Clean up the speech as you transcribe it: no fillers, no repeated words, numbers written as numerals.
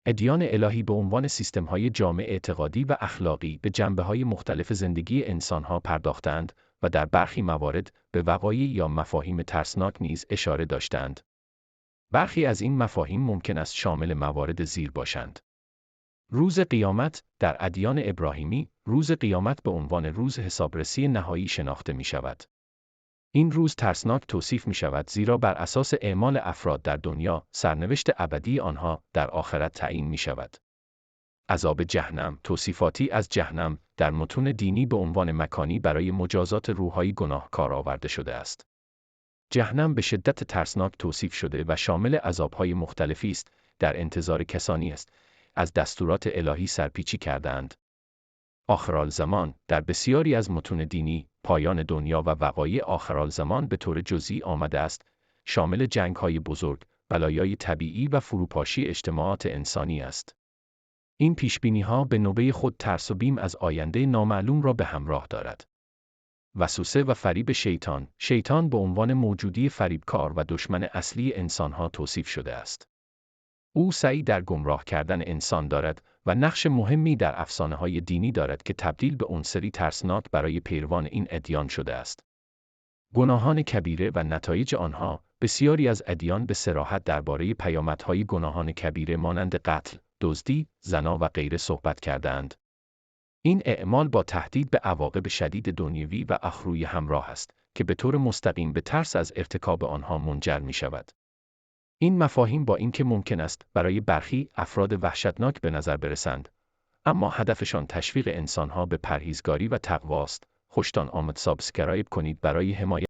ادیان الهی به عنوان سیستم‌های جامع اعتقادی و اخلاقی به جنبه‌های مختلف زندگی انسان‌ها پرداختند و در برخی موارد به وقایع یا مفاهیم ترسناک نیز اشاره داشتند. برخی از این مفاهیم ممکن است شامل موارد زیر باشند. روز قیامت در ادیان ابراهیمی، روز قیامت به عنوان روز حسابرسی نهایی شناخته می شود. این روز ترسناک توصیف می شود زیرا بر اساس اعمال افراد در دنیا، سرنوشت ابدی آنها در آخرت تعیین می شود. عذاب جهنم، توصیفاتی از جهنم در متون دینی به عنوان مکانی برای مجازات روح‌های گناهکار آورده شده است. جهنم به شدت ترسناک توصیف شده و شامل عذاب‌های مختلفی است، در انتظار کسانی است از دستورات الهی سرپیچی کردند. آخرالزمان در بسیاری از متون دینی، پایان دنیا و وقایع آخرالزمان به طور جزئی آمده است، شامل جنگ‌های بزرگ، بلایای طبیعی و فروپاشی اجتماعات انسانی است. این پیشبینی‌ها به نوبه خود ترس و بیم از آینده نامعلوم را به همراه دارد. وسوسه و فریب شیطان به عنوان موجودی فریبکار و دشمن اصلی انسان‌ها توصیف شده است. او سعی در گمراه کردن انسان دارد و نقش مهمی در افسانه‌های دینی دارد که تبدیل به عنصری ترسناک برای پیروان این ادیان شده است. گناهان کبیره و نتایج آنها، بسیاری از ادیان به صراحت درباره پیامدهای گناهان کبیره مانند قتل، دزدی، زنا و غیره صحبت کردند. این اعمال با تهدید به عواقب شدید دنیوی و اخروی همراه است که به طور مستقیم به ترس از ارتکاب آنها منجر می شود. این مفاهیم با اینکه ممکن است برای برخی افراد وحشتناک به نظر برسند، اما هدفشان تشویق انسانها به پرهیزگاری و تقوا است. خوشتان آمد. سابسکرایب کنید برای حمایت